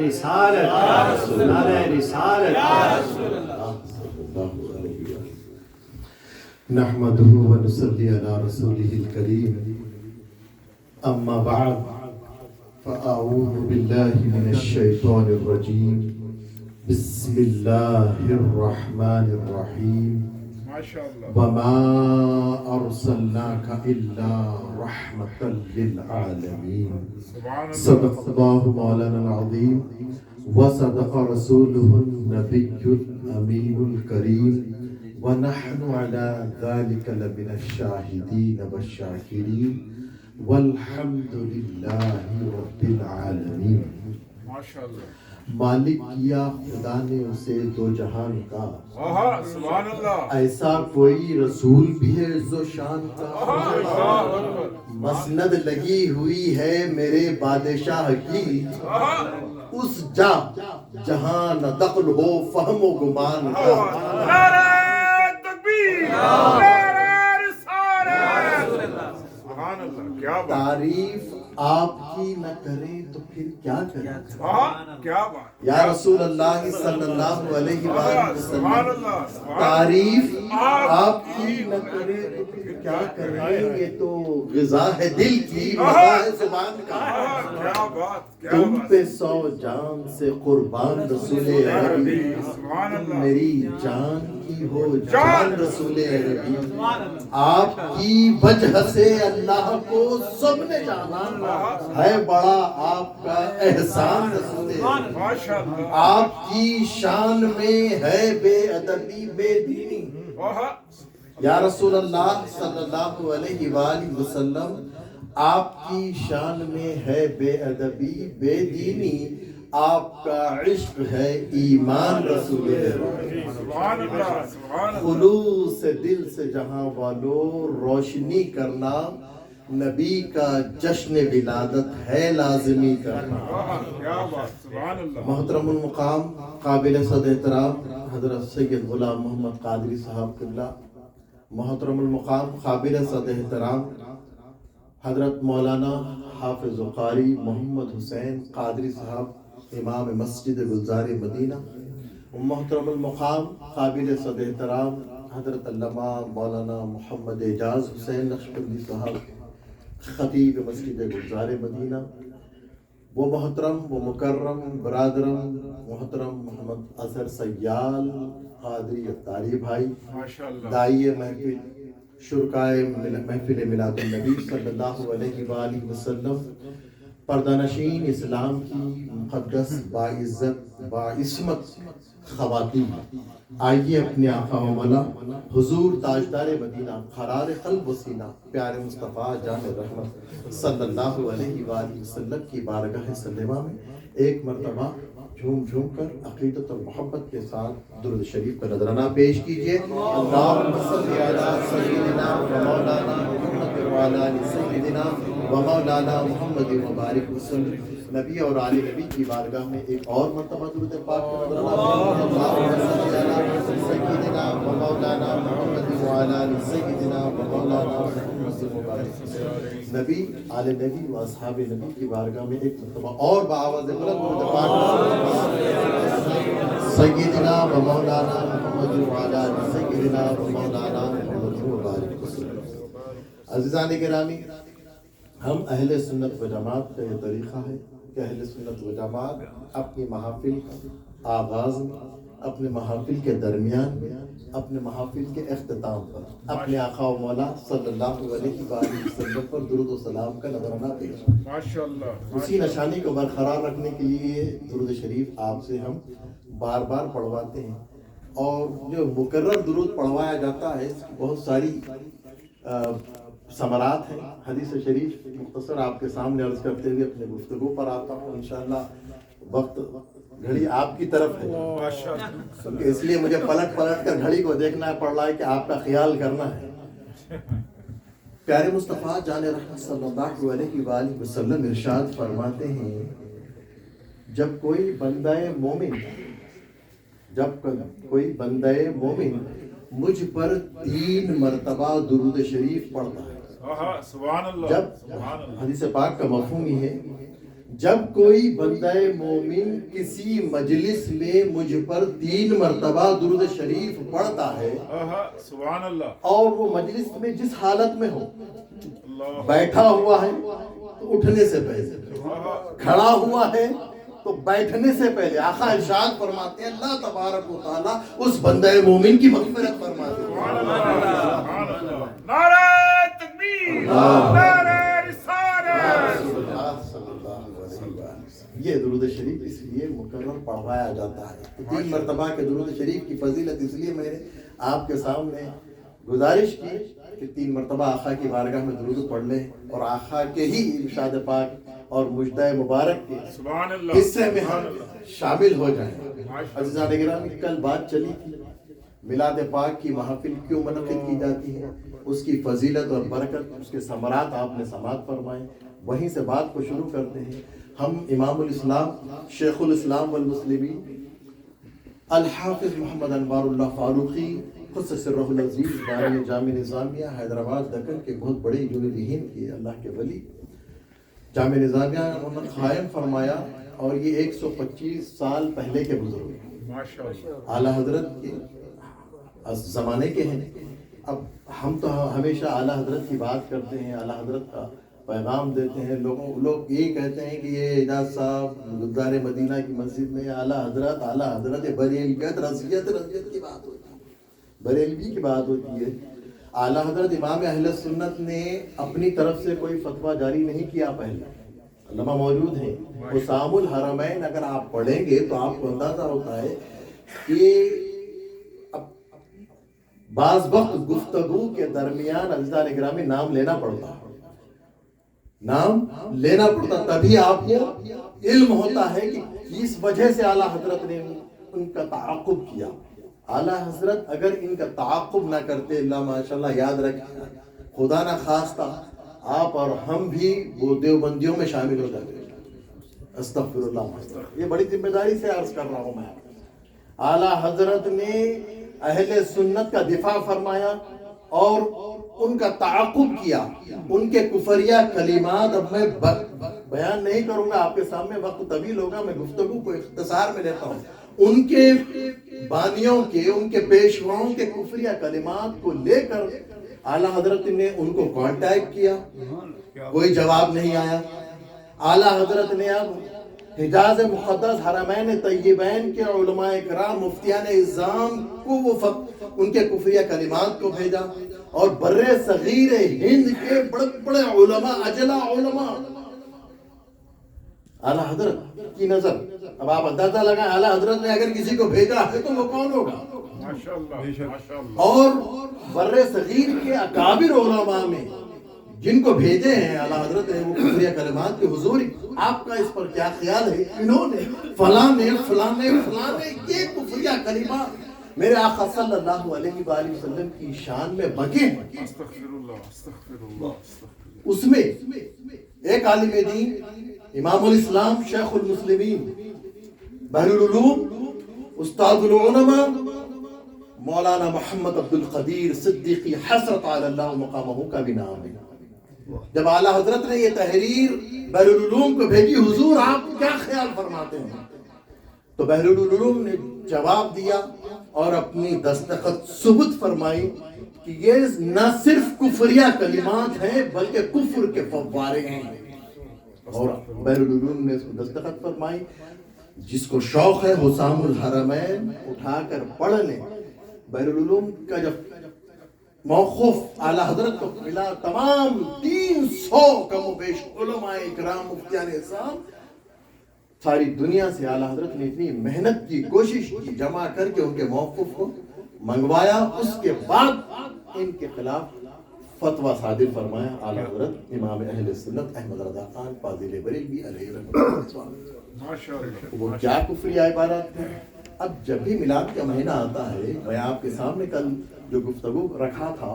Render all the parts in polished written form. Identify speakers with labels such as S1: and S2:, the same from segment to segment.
S1: رسالت نعرہ رسالت
S2: نحمده ونصلي على رسوله الكريم اما بعد فاعوذ بالله من الشيطان الرجيم بسم الله الرحمن الرحيم وما ارسلناك الا رحمة للعالمين صدق الله مولانا العظيم وصدق رسوله النبي الامين الكريم ونحن على ذلك لمن الشاهدين والشاكرين والحمد لله رب العالمین۔ مالک کیا خدا نے اسے دو جہان کا،
S3: سبحان اللہ۔
S2: ایسا کوئی رسول بھی ہے ذو شان کا، مسند لگی ہوئی ہے میرے بادشاہ کی، اس جا جہاں نہ دخل ہو فہم و گمان کا۔ تعریف آپ کی نہ کریں تو پھر کیا کریں؟ یا رسول اللہ صلی اللہ علیہ وآلہ وسلم، تعریف آپ کی نہ کریں تو پھر کیا کریں؟ یہ تو غذا ہے دل کی، مزہ ہے زبان کا۔ تم پہ 100 جان سے قربان رسول عربی، میری جان کی ہو جان رسول عربی، آپ کی وجہ سے اللہ کو سب نے جانا، ہے بڑا آپ کا احسان رسول عربی، آپ کی شان میں ہے بے ادبی بے دینی۔ یا رسول اللہ صلی اللہ علیہ وآلہ وسلم، آپ کی شان میں ہے بے ادبی بے دینی، آپ کا عشق ہے ایمان رسول اللہ۔ خلوص دل سے جہاں والو روشنی کرنا، نبی کا جشن ولادت ہے لازمی کرنا۔ محترم المقام قابل صد احترام حضرت سید غلام محمد قادری صاحب قبلہ، محترم المقام قابل صد احترام حضرت مولانا حافظ قاری محمد حسین قادری صاحب امام مسجد گلزار مدینہ، محترم المقام قابل صد احترام حضرت علامہ مولانا محمد اعجاز حسین نقشبندی صاحب خطیب مسجد گلزار مدینہ، وہ محترم و مکرم برادرم محترم محمد اظہر سیال قادری اتاری بھائی، داعی محفل شرکائے محفل میلاد النبی صلی اللہ علیہ وآلہ وسلم، پردہ نشین اسلام کی مقدس باعزت باعصمت خواتین، آئیے اپنے آقا و مولا حضور تاجدار مدینہ قرار قلب و سینہ پیارے مصطفیٰ جان رحمت صلی اللہ علیہ وآلہ وسلم کی بارگاہ سلیمہ میں ایک مرتبہ جھوم جھوم کر عقیدت اور محبت کے ساتھ درود شریف کا نذرانہ پیش کیجئے۔ اللہم صلی علی سیدنا و مولانا محمد و علی سیدنا و مولانا محمد مبارک وسلم۔ نبی اور آل نبی کی بارگاہ میں ایک اور مرتبہ درود پاک کا نذرانہ، اللہم صلی علی سیدنا و مولانا محمد و علی سیدنا و مولانا محمد مبارک وسلم۔ نبی آل نبی و اصحاب نبی کی بارگاہ میں ایک مرتبہ اور بآواز بلند درود پاک سیدنا و مولانا محمد و علی سیدنا و مولانا محمد مبارک وسلم۔ عزیزان گرامی، ہم اہل سنت و جماعت کا یہ طریقہ ہے کہ اہل سنت و جماعت اپنی محافل کا آغاز میں، اپنے محافل کے درمیان میں، اپنے محافل کے اختتام پر اپنے آقا و مولا صلی اللہ علیہ وآلہ وسلم پر درود و سلام کا نذرانہ پیش کریں۔ اسی نشانی کو برقرار رکھنے کے لیے درود شریف آپ سے ہم بار بار پڑھواتے ہیں، اور جو مکرر درود پڑھوایا جاتا ہے اس کی بہت ساری ثمرات ہیں۔ حدیث شریف مختصر آپ کے سامنے عرض کرتے ہوئے اپنے گفتگو پر آتا ہوں۔ انشاءاللہ وقت گھڑی آپ کی طرف ہے، اس لیے مجھے پلٹ کر گھڑی کو دیکھنا پڑ رہا ہے کہ آپ کا خیال کرنا ہے۔ پیارے مصطفیٰ جان رحمت صلی اللہ علیہ وآلہ وسلم ارشاد فرماتے ہیں، جب کوئی بندہ مومن مجھ پر 3 مرتبہ درود شریف پڑھتا ہے، جب حدیث پاک کا مفہوم یہ ہے، جب کوئی بندہ مومن کسی مجلس میں مجھ پر 3 مرتبہ درود شریف پڑھتا ہے
S3: سبحان اللہ
S2: اور وہ مجلس میں جس حالت میں ہو، بیٹھا ہوا ہے تو اٹھنے سے پہلے، کھڑا ہوا ہے تو بیٹھنے سے پہلے، آقا ارشاد فرماتے ہیں اللہ تبارک و تعالیٰ اس بندہ مومن کی مغفرت فرماتے ہیں۔
S3: نعرہ تکبیر، نعرہ رسالت۔
S2: یہ درود شریف اس لیے مکرر پڑھوایا جاتا ہے۔ 3 مرتبہ کے درود شریف کی فضیلت اس لیے میں نے آپ کے سامنے گزارش کی کہ 3 مرتبہ آقا کی بارگاہ میں درود پڑھ لیں اور آقا کے ہی ارشاد پاک اور مجدہ مبارک کے حصے میں ہم شامل ہو جائیں۔ عزیزان گرامی، کل بات چلی تھی میلاد پاک کی محفل کیوں منعقد کی جاتی ہے، اس کی فضیلت اور برکت، اس کے ثمرات آپ نے سماعت فرمائے۔ وہیں سے بات کو شروع کرتے ہیں۔ ہم امام الاسلام شیخ الاسلام والمسلمین الحافظ محمد انوار اللہ فاروقی خص سرہ العزیز بانی جامع نظامیہ حیدرآباد دکن کے بہت بڑے جنوب ہند کے اللہ کے ولی، جامع نظامیہ انہوں نے قائم فرمایا اور یہ 125 سال پہلے کے بزرگ اعلیٰ حضرت کے زمانے کے ہیں۔ اب ہم تو ہمیشہ اعلیٰ حضرت کی بات کرتے ہیں، اعلیٰ حضرت کا پیغام دیتے ہیں، لوگ یہ کہتے ہیں کہ یہ اعجاز صاحب گلزار مدینہ کی مسجد میں اعلیٰ حضرت بریلویت رضیت کی بات ہوتی ہے، بریلوی کی بات ہوتی ہے۔ اعلیٰ حضرت امام اہل سنت نے اپنی طرف سے کوئی فتویٰ جاری نہیں کیا، پہلے علماء موجود ہیں۔ حسام الحرمین اگر آپ پڑھیں گے تو آپ کو اندازہ ہوتا ہے کہ بعض وقت گفتگو کے درمیان عزیزان اکرامی نام لینا پڑتا، تبھی آپ کو علم ہوتا ہے کہ اس وجہ سے اعلیٰ حضرت نے ان کا تعاقب کیا۔ اعلیٰ حضرت اگر ان کا تعاقب نہ کرتے، اللہ ماشاءاللہ یاد رکھیں، خدا نہ خواستہ آپ اور ہم بھی وہ دیوبندیوں میں شامل ہو جاتے۔ استغفر اللہ، یہ بڑی ذمہ داری سے عرض کر رہا ہوں میں۔ اعلیٰ حضرت نے اہل سنت کا دفاع فرمایا اور ان کا تعاقب کیا۔ ان کے کفریہ کلمات اب میں بیان نہیں کروں گا آپ کے سامنے، وقت طویل ہوگا، میں گفتگو کو اختصار میں لیتا ہوں۔ ان کے بانیوں کے، ان کے پیشواؤں کے کفریہ کلمات کو لے کر اعلیٰ حضرت نے ان کو کانٹیکٹ کیا، کوئی جواب نہیں آیا۔ اعلیٰ حضرت نے اب حجاز مقدس حرمین طیبین کے علماء کرام مفتیان اعظام کو وہ ان کے کفریہ کلمات کو بھیجا اور بر صغیر ہند کے بڑے بڑے علماء، اجلا علماء، اعلیٰ حضرت کی نظر، اب آپ اندازہ لگائیں اعلیٰ حضرت نے اگر کسی کو بھیجا ہے تو وہ کون ہوگا؟ اور بر صغیر کے اکابر علماء میں جن کو بھیجے ہیں اعلیٰ حضرت نے وہ کفریہ کلمات کے حضور، آپ کا اس پر کیا خیال ہے؟ انہوں نے فلانے یہ کفریہ کلمات میرے آقا صلی اللہ علیہ وآلہ وسلم کی شان میں بکے ہیں۔ اس میں ایک عالم دین امام الاسلام شیخ المسلمین بحر العلوم استاد العلماء مولانا محمد عبد القدیر صدیقی حسرت علی اللہ مقامہ کا بھی نام ہے۔ جب اعلیٰ حضرت نے یہ تحریر بحر العلوم کو بھیجی، حضور آپ کیا خیال فرماتے ہیں؟ تو بحر العلوم نے جواب دیا اور اپنی دستخط ثبوت فرمائی کہ یہ نہ صرف کفریہ کلمات ہیں بلکہ کفر کے فوارے ہیں، اور بحر العلوم نے اس کو دستخط فرمائی۔ جس کو شوق ہے حسام الحرمین اٹھا کر پڑھ لیں۔ بحر العلوم کا جب موقف اعلیٰ حضرت کو ملا، تمام 300 کم و بیش علماء اکرام مفتیان اعظام، ساری دنیا سے اعلیٰ حضرت نے اتنی محنت کی، کوشش کی، جمع کر کے ان کے موقف کو منگوایا۔ اس کے بعد ان کے خلاف فتویٰ صادر فرمایا اعلیٰ حضرت امام اہل سنت احمد رضا خان فاضل بریلوی علیہ رحمۃ اللہ۔ وہ کیا کفریہ عبارات ہیں؟ اب جب بھی میلاد کا مہینہ آتا ہے، میں آپ کے سامنے کل جو گفتگو رکھا تھا،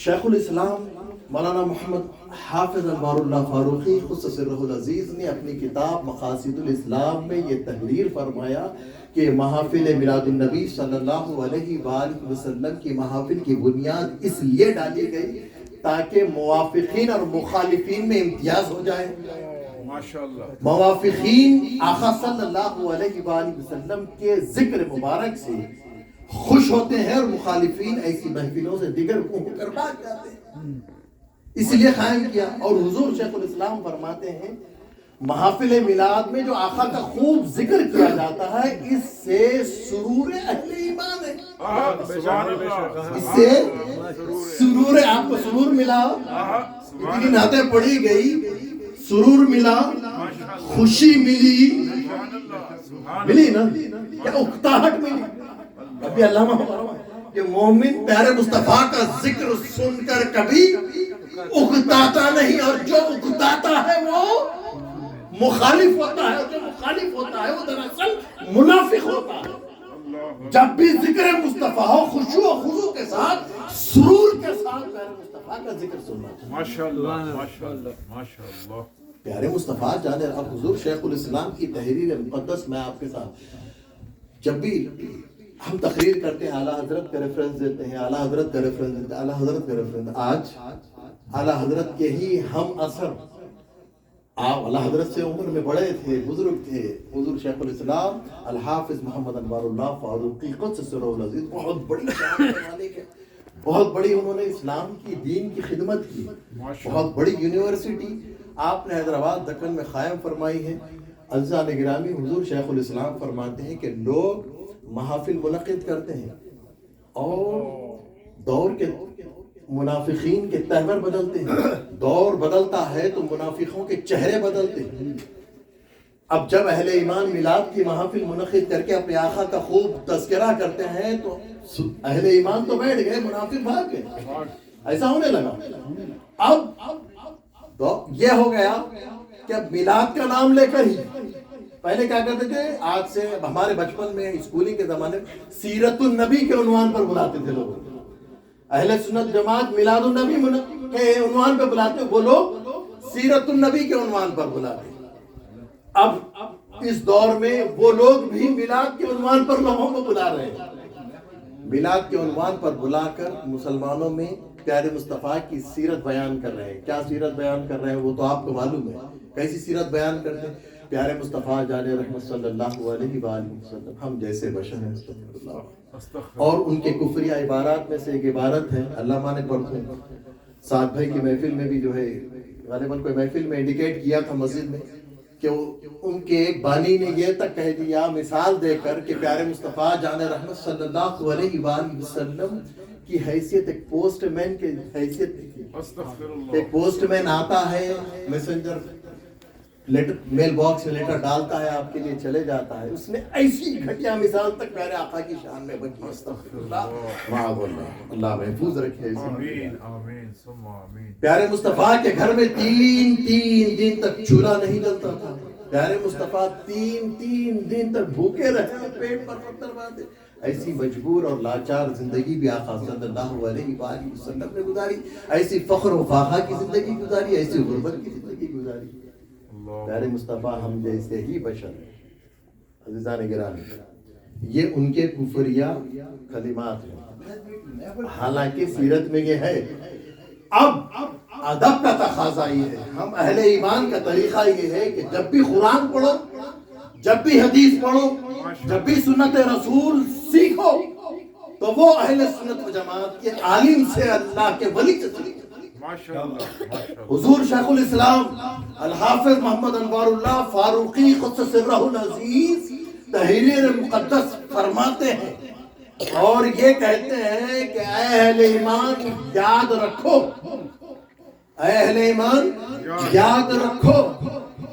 S2: شیخ الاسلام مولانا محمد حافظ انوار اللہ فاروقی خص سرہ العزیز نے اپنی کتاب مقاصد الاسلام میں یہ تحریر فرمایا کہ محافل میلاد النبی صلی اللہ علیہ وآلہ وسلم کی محافل کی بنیاد اس لیے ڈالی گئی تاکہ موافقین اور مخالفین میں امتیاز ہو جائے۔
S3: ماشاءاللہ
S2: موافقین آقا صلی اللہ علیہ وآلہ وسلم کے ذکر مبارک سے خوش ہوتے ہیں، اور مخالفین ایسی محفلوں سے دیگر کو کر بھاگ جاتے ہیں، اس لیے قائم کیا۔ اور حضور شیخ الاسلام فرماتے ہیں محافل میلاد میں جو آقا کا خوب ذکر کیا جاتا ہے، اس سے سرور اہل ایمان ہے،
S3: سبحان اللہ،
S2: اس سے سرور، آپ کو سرور ملا، اتنی نعتیں پڑھی گئی، سرور ملا، خوشی ملی، ملی نا، کیا اکتاہٹ ملی۔ ابھی علامہ فرمایا کہ مومن پیارے مصطفیٰ کا ذکر سن کر کبھی اکتاتا نہیں، اور جو اکتاتا ہے وہ مخالف ہوتا ہے، جو مخالف ہوتا ہے وہ دراصل منافق ہوتا ہے۔ جب بھی ذکر مصطفیٰ ہو، خشوع و خضوع کے ساتھ، سرور کے ساتھ پیارے مصطفیٰ کا ذکر سننا چاہیے۔
S3: ماشاءاللہ ماشاءاللہ ماشاءاللہ۔
S2: پیارے مصطفیٰ جانے، اب حضور شیخ الاسلام کی تحریر مقدس میں آپ کے ساتھ، جب بھی ہم تقریر کرتے ہیں اعلیٰ حضرت کا ریفرنس دیتے ہیں، اعلیٰ حضرت کا ریفرنس دیتے ہیں، اعلیٰ حضرت کا ریفرنس، آج اعلیٰ حضرت کے ہی ہم اثر، آپ اعلیٰ حضرت سے عمر میں بڑے تھے، بزرگ تھے، حضور شیخ الاسلام الحافظ محمد انوار اللہ فاروقی قدس سرہ العزیز، بہت بڑی شان کے مالک ہے، بہت بڑی انہوں نے اسلام کی دین کی خدمت کی، بہت بڑی یونیورسٹی آپ نے حیدرآباد دکن میں قائم فرمائی ہے۔ عزیزان گرامی، حضور شیخ الاسلام فرماتے ہیں کہ لوگ محافل منعقد کرتے ہیں اور دور کے منافقین کے تہور بدلتے ہیں، دور بدلتا ہے تو منافقوں کے چہرے بدلتے ہیں۔ اب جب اہل ایمان میلاد کی محافل منعقد کر کے اپنے آقا کا خوب تذکرہ کرتے ہیں تو اہل ایمان تو بیٹھ گئے، منافق بھاگ گئے، ایسا ہونے لگا۔ اب یہ ہو گیا کہ اب میلاد کا نام لے کر ہی، پہلے کیا کرتے تھے، آج سے ہمارے بچپن میں اسکولنگ کے زمانے میں سیرت النبی کے عنوان پر بلاتے تھے لوگ، اہل سنت جماعت میلاد النبی کے عنوان پر بلاتے، وہ لوگ سیرت النبی کے عنوان پر بلاتے۔ اب اس دور میں وہ لوگ بھی میلاد کے عنوان پر لوگوں کو بلا رہے ہیں، میلاد کے عنوان پر بلا کر مسلمانوں میں پیارے مصطفیٰ کی سیرت بیان کر رہے ہیں۔ کیا سیرت بیان کر رہے ہیں وہ تو آپ کو معلوم ہے، کیسی سیرت بیان کرتے ہیں؟ پیارے مصطفیٰ جان رحمت صلی اللہ علیہ وآلہ وسلم ہم جیسے بشر ہیں، استغفر اللہ، اور ان کے کفریہ عبارات میں سے ایک عبارت ہے، علامہ نے پڑھتے ہیں سعد بھائی کی محفل میں بھی جو ہے، غالباً کوئی محفل میں انڈیکیٹ کیا تھا مسجد میں، کہ ان کے ایک بانی نے یہ تک کہہ دیا مثال دے کر کہ پیارے مصطفیٰ جان رحمت صلی اللہ علیہ وآلہ وسلم کی حیثیت ایک پوسٹ مین کی حیثیت تھی۔ ایک پوسٹ مین آتا ہے، میسنجر لیٹر میل باکس میں لیٹر ڈالتا ہے، آپ کے لیے چلے جاتا ہے، اس نے ایسی گھٹیا مثال تک پیارے آقا کی شان میں بکی، استغفر اللہ، معاذ اللہ، اللہ محفوظ رکھے۔
S3: آمین آمین ثم آمین۔
S2: پیارے مصطفیٰ کے گھر میں تین دن تک چولہا نہیں جلتا تھا، پیارے مصطفیٰ تین دن تک بھوکے رہے، پیٹ پر پتھر باندھے، ایسی مجبور اور لاچار زندگی بھی آقا صلی اللہ علیہ وآلہ وسلم نے گزاری، ایسی فخر و فاخر کی زندگی گزاری، ایسی غربت کی زندگی گزاری۔ پیارے مصطفیٰ ہم جیسے ہی بشر ہیں۔ عزیزان گرامی، یہ ان کے کفریہ کلمات ہیں، حالانکہ سیرت میں یہ ہے۔ اب ادب کا تقاضا یہ ہے، ہم اہل ایمان کا طریقہ یہ ہے کہ جب بھی قرآن پڑھو، جب بھی حدیث پڑھو، جب بھی سنت رسول سیکھو، تو وہ اہل سنت و جماعت کے عالم سے، اللہ کے ولی سے سیکھو۔ حضور شیخ الاسلام الحافظ محمد انوار اللہ فاروقی قدس سرہ العزیز تحریر مقدس فرماتے ہیں اور یہ کہتے ہیں کہ اے اہل ایمان یاد رکھو، اے اہل ایمان یاد رکھو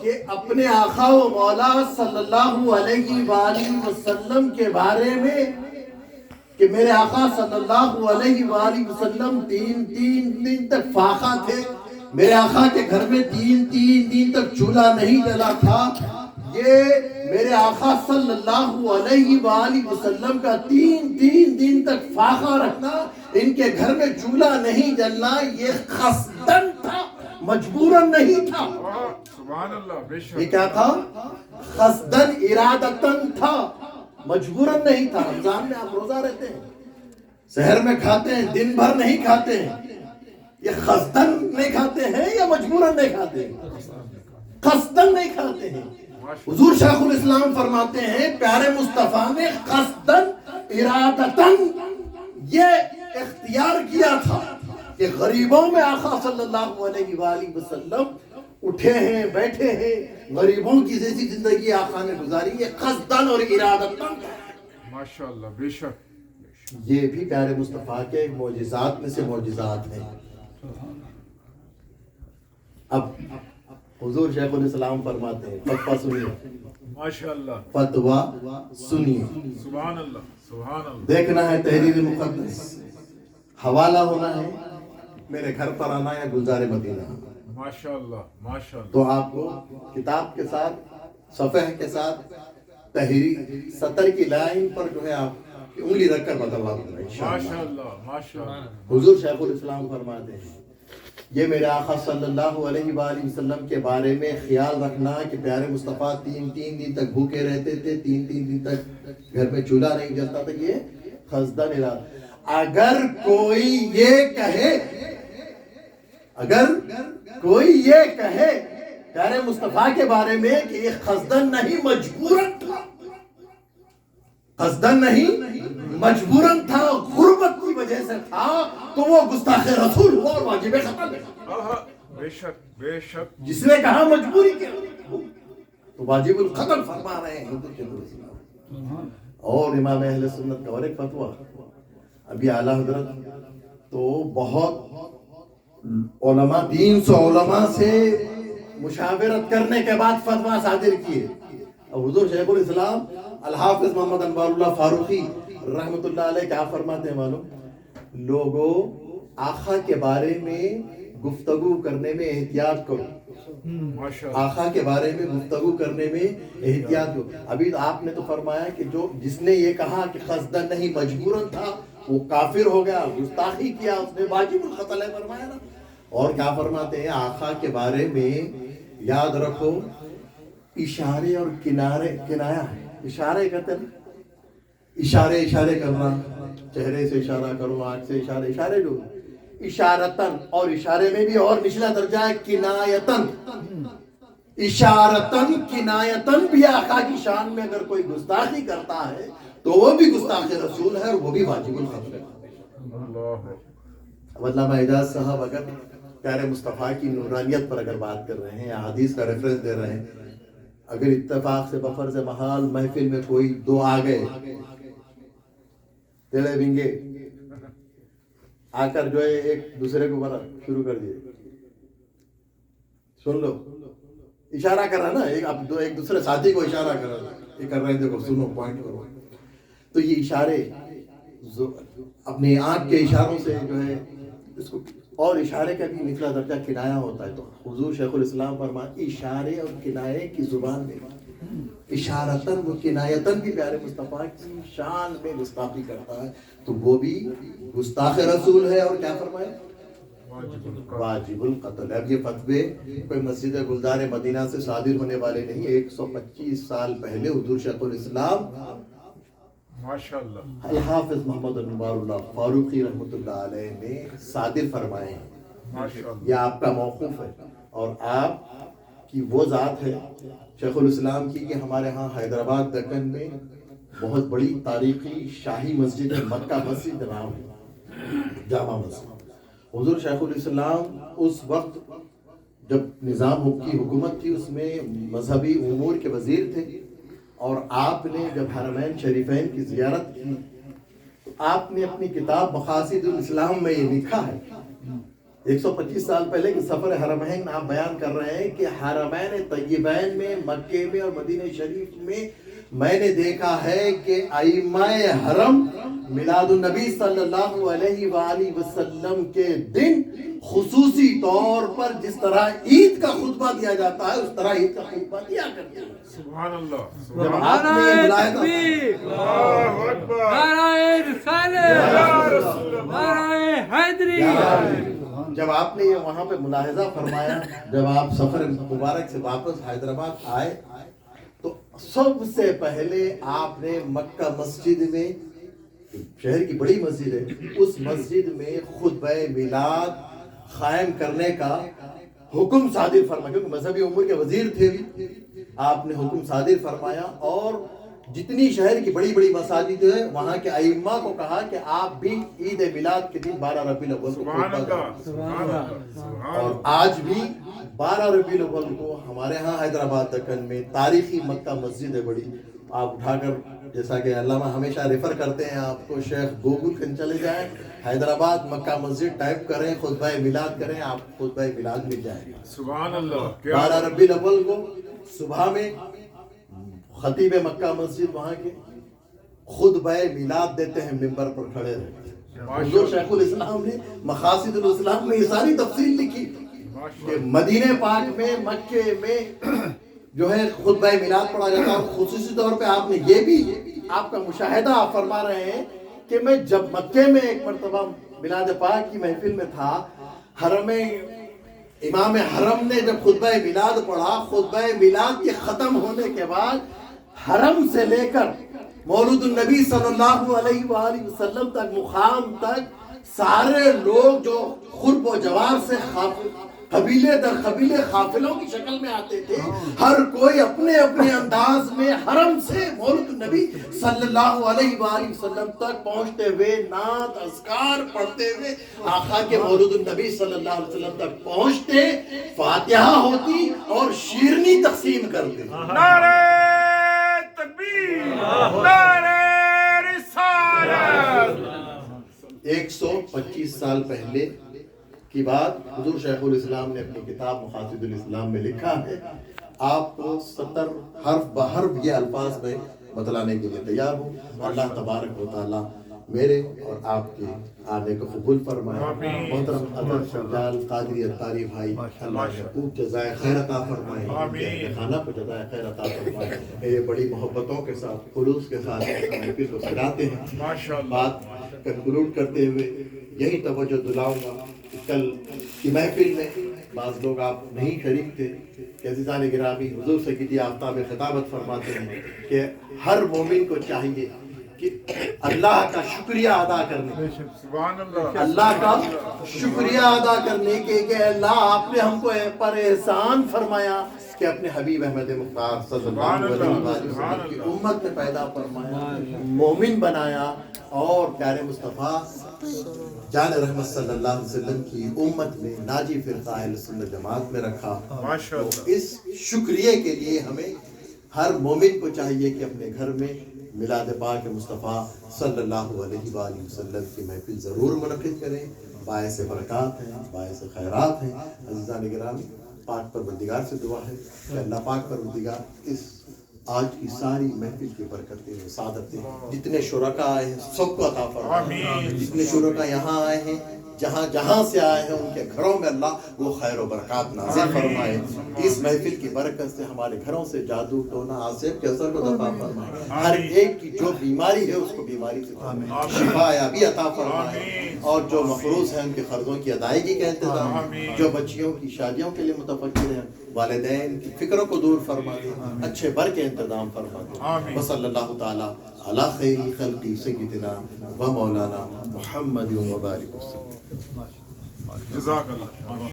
S2: کہ اپنے آقا و مولا صلی اللہ علیہ وآلہ وسلم کے بارے میں، کہ میرے آقا صلی اللہ علیہ وآلہ وسلم تین دن تک فاقہ تھے، میرے آقا کے گھر میں تین دن تک چولہا نہیں جلا تھا، یہ میرے آقا صلی اللہ علیہ وآلہ وسلم کا تین دن تک فاقہ رکھنا، ان کے گھر میں چولہا نہیں جلنا، یہ قصدن تھا، مجبوراً نہیں تھا۔
S3: سبحان اللہ، بے شک
S2: یہ کیا تھا؟ قصدن ارادتن تھا، مجبوراً نہیں تھا۔ رمضان میں آپ روزہ رہتے ہیں، سحر میں کھاتے ہیں، دن بھر نہیں کھاتے ہیں، یہ قصدن نہیں کھاتے ہیں یا مجبوراً نہیں کھاتے ہیں؟ قصدن نہیں کھاتے ہیں. حضور شیخ الاسلام فرماتے ہیں پیارے مصطفیٰ نے قصدن ارادتن یہ اختیار کیا تھا کہ غریبوں میں آقا صلی اللہ علیہ وآلہ وسلم اٹھے ہیں بیٹھے ہیں, غریبوں کی جیسی زندگی آقا نے گزاری. یہ قصدن اور ارادتن
S3: ماشاءاللہ بے شک.
S2: یہ بھی پیارے مصطفیٰ کے معجزات میں سے معجزات ہیں. اب حضور شیخ الاسلام فرماتے ہیں فتویٰ سنیے,
S3: ماشاءاللہ
S2: فتویٰ سنیے,
S3: سبحان اللہ سبحان اللہ.
S2: دیکھنا ہے تحریر مقدس, حوالہ ہونا ہے, میرے گھر پر آنا یا گلزار مدینہ.
S3: ماشاءاللہ ماشاءاللہ.
S2: تو آپ کو کتاب کے ساتھ صفحہ کے ساتھ تحریر سطر کی لائن پر جو ہے آپ انگلی رکھ کر بدلوا دوں گا.
S3: ماشاءاللہ ماشاءاللہ.
S2: حضور شیخ الاسلام فرماتے ہیں یہ میرے آقا صلی اللہ علیہ وآلہ وسلم کے بارے میں خیال رکھنا کہ پیارے مصطفیٰ 3 دن تک بھوکے رہتے تھے, 3 دن تک گھر میں چولہا نہیں جلتا تھا. یہ قصدن ارادہ. اگر کوئی یہ کہے پیارے مصطفیٰ کے بارے میں کہ یہ قصدن نہیں مجبوراً تھا, قصدن نہیں مجبوراً تھا, غربت کی وجہ سے تھا, تو وہ گستاخ رسول ہوا اور واجب قتل ہے.
S3: بے شک بے شک.
S2: جس نے کہا مجبوری کے تو واجب القتل فرما رہے ہیں حضور کے درست. اور امام اہل سنت کا اور ایک فتویٰ ابھی اعلیٰ حضرت تو بہت علماء 300 علماء سے مشاورت کرنے کے بعد فتویٰ صادر کیے. اور حضور شیخ الاسلام الحافظ محمد انوار اللہ فاروقی رحمۃ اللہ علیہ کیا فرماتے ہیں معلوم؟ لوگوں آقا کے بارے میں گفتگو کرنے میں احتیاط کرو. آقا کے بارے میں گفتگو کرنے میں احتیاط کرو. ابھی آپ نے تو فرمایا کہ جس نے یہ کہا کہ قصدن نہیں مجبوراً تھا وہ کافر ہو گیا, گستاخی کیا, اس نے واجب القتل ہے فرمایا نا. اور کیا فرماتے ہیں آقا کے بارے میں یاد رکھو اشارے اور کنایا ہے. اشارے کہتے ہیں اشارے کرنا, چہرے سے اشارہ کرو, آنکھ سے اشارے جو اشارتن, اور اشارے میں بھی اور نچلا درجہ ہے کنایتن. اشارتن کنایتن بھی آقا کی شان میں اگر کوئی گستاخی کرتا ہے تو وہ بھی گستاخ رسول ہے اور وہ بھی واجب القتل ہے. علامہ اعجاز صاحب اگر پیارے مصطفیٰ کی نورانیت پر اگر بات کر رہے ہیں یا حدیث کا ریفرنس دے رہے ہیں, اگر اتفاق سے بفرض محال محفل میں کوئی 2 آ گئے ٹیڑے بنگے آ کر جو ہے ایک دوسرے کو بڑا شروع کر دیے, سن لو, اشارہ کر رہا نا, ایک دوسرے ساتھی کو اشارہ کر رہا, یہ کر رہے ہیں دیکھو سنو پوائنٹ کرو. تو یہ اشارے اپنی آنکھ کے اشاروں سے جو ہے اس کو, اور اشارے کا بھی نچلا درجہ کنایا ہوتا ہے. تو حضور شیخ الاسلام فرماتے اشارے اور کنائے کی زبان میں اشارتن و کنایتن بھی پیارے مصطفیٰ کی شان میں گستاخی کرتا ہے تو وہ بھی گستاخ رسول ہے. اور کیا فرمائے واجب القتل. اب یہ فتوے کوئی مسجد گلزار مدینہ سے صادر ہونے والے نہیں, 125 سال پہلے حضور شیخ الاسلام
S3: ماشاءاللہ
S2: الحافظ محمد انوار اللہ فاروقی رحمۃ اللہ علیہ نے صادر فرمائے ہیں.
S3: ماشاءاللہ.
S2: یہ آپ کا موقوف ہے اور آپ کی وہ ذات ہے شیخ الاسلام کی کہ ہمارے ہاں حیدرآباد دکن میں بہت بڑی تاریخی شاہی مسجد ہے, مکہ مسجد نام ہے, جامع مسجد. حضور شیخ الاسلام اس وقت جب نظام کی حکومت تھی اس میں مذہبی امور کے وزیر تھے, اور آپ نے جب حرمین شریفین کی زیارت کی تو آپ نے اپنی کتاب مقاصد الاسلام میں یہ لکھا ہے 125 سال پہلے کہ سفر حرمین آپ بیان کر رہے ہیں کہ حرمین طیبین میں مکے میں اور مدینہ شریف میں نے دیکھا ہے کہ ائمہ حرم میلاد النبی صلی اللہ علیہ وآلہ وسلم کے دن خصوصی طور پر جس طرح عید کا خطبہ دیا جاتا ہے اس طرح عید کا خطبہ دیا کرتے ہیں.
S3: سبحان اللہ.
S2: جب آپ نے یہ بلایا
S3: اللہ اکبر.
S4: نعرہ رسالت، نعرہ حیدری.
S2: جب آپ نے یہ وہاں پہ ملاحظہ فرمایا, جب آپ سفر مبارک سے واپس حیدرآباد آئے تو سب سے پہلے آپ نے مکہ مسجد میں, شہر کی بڑی مسجد ہے, اس مسجد میں خطبہ میلاد قائم کرنے کا حکم صادر فرمایا، کیونکہ مذہبی امور کے وزیر تھے بھی، آپ نے حکم صادر فرمایا اور جتنی شہر کی بڑی بڑی مساجد ہیں وہاں کے ائمہ کو کہا کہ آپ بھی عید میلاد کے دن 12 ربیع الاول کو
S3: سبحان
S2: خطبہ
S3: اللہ،
S2: دیں۔
S3: سبحان اللہ،
S2: اور آج بھی 12 ربیع الاول کو ہمارے ہاں حیدرآباد دکن میں تاریخی مکہ مسجد ہے بڑی، آپ اٹھا کر جیسا کہ علامہ ہمیشہ ریفر کرتے ہیں آپ کو، شیخ گوگل کن چلے جائیں، حیدرآباد مکہ مسجد ٹائپ کریں، خطبہ میلاد کریں، آپ خطبہ میلاد مل جائے گا۔
S3: سبحان اللہ،
S2: 12 ربیع الاول کو صبح میں خطیب مکہ مسجد وہاں کے خطبہ میلاد دیتے ہیں، ممبر پر کھڑے رہتے ہیں۔ حضور شیخ الاسلام نے مقاصد الاسلام میں یہ ساری تفصیل لکھی کہ مدینہ پاک میں، مکے میں جو ہے خطبہ میلاد پڑھا جاتا ہے، اور خصوصی طور پہ آپ نے یہ بھی آپ کا مشاہدہ آپ فرما رہے ہیں کہ میں جب مکے میں ایک مرتبہ میلاد پاک کی محفل میں تھا، حرم امام حرم نے جب خطبہ میلاد پڑھا، خطبہ میلاد کے ختم ہونے کے بعد حرم سے لے کر مولود النبی صلی اللہ علیہ وآلہ وسلم تک، مقام تک سارے لوگ جو قرب و جوار سے قبیلے در قبیلے قافلوں کی شکل میں آتے تھے، ہر کوئی اپنے اپنے انداز میں حرم سے مولود النبی صلی اللہ علیہ وآلہ وسلم تک پہنچتے ہوئے نعت اذکار پڑھتے ہوئے آقا کے مولود النبی صلی اللہ علیہ وسلم تک پہنچتے، فاتحہ ہوتی اور شیرنی تقسیم کرتے۔
S3: نعرہ تکبیر، نعرہ رسالت۔
S2: 125 سال پہلے کی بات حضور شیخ الاسلام نے اپنی کتاب مقاصد الاسلام میں لکھا ہے، آپ کو 70 حرف بحرف یہ الفاظ میں بتلانے کے لیے تیار ہوں۔ اللہ تبارک و تعالی میرے اور آپ کے آنے کو قبول فرمائے۔ محترم اطہر شجال قادری اتاری بھائی، اللہ نے خوب جزائے خیر عطا فرمائے، اہل خانہ کو جزائے خیر عطا فرمائے۔ میرے بڑی محبتوں کے ساتھ، خلوص کے ساتھ محفل کو سراتے ہیں۔ بات کنکلوڈ کرتے ہوئے یہی توجہ دلاؤں گا کہ کل کی محفل میں بعض لوگ آپ نہیں شریک تھے کہ عزیزان گرامی، حضور سیدی آفتاب خطابت فرماتے ہیں کہ ہر مومن کو چاہیے کہ اللہ کا شکریہ ادا کرنے،
S3: سبحان اللہ،
S2: اللہ کا شکریہ ادا کرنے کے کہ اللہ آپ نے ہم کو پر احسان فرمایا کہ اپنے حبیب احمد مختار صلی اللہ علیہ وسلم کی امت میں پیدا فرمایا، مومن بنایا، اور پیارے مصطفیٰ جان رحمت صلی اللہ علیہ وسلم کی امت میں ناجی فرقہ اہل سنت جماعت میں رکھا۔ اس شکریہ کے لیے ہمیں ہر مومن کو چاہیے کہ اپنے گھر میں میلاد پاک مصطفیٰ صلی اللہ علیہ وآلہ وسلم کی محفل ضرور منعقد کریں، باعث برکات ہیں، باعث خیرات ہیں۔ عزیزان گرامی، پاک پروردگار سے دعا ہے کہ اللہ پاک پروردگار اس آج کی ساری محفل کی برکتیں، سعادتیں، جتنے شرکاء آئے ہیں سب کو عطا فرمائے، جتنے شرکاء یہاں آئے ہیں، جہاں سے آئے ہیں، ان کے گھروں میں اللہ وہ خیر و برکات نازل فرمائے۔ اس محفل کی برکت سے ہمارے گھروں سے جادو ٹونا آصف کے اثر کو دفع فرمائے، ہر ایک کی جو بیماری ہے اس کو بیماری سے شفا یابی عطا فرمائے، اور جو مفروض ہیں ان کے قرضوں کی ادائیگی کا انتظام، جو بچیوں کی شادیوں کے لیے متفکر ہیں والدین کی فکروں کو دور فرما دے، اچھے بر کے انتظام فرما دے۔ وصلی اللہ تعالی علی خیر خلق سیدنا و مولانا محمد و بارک وسلم۔
S3: جزاک اللہ۔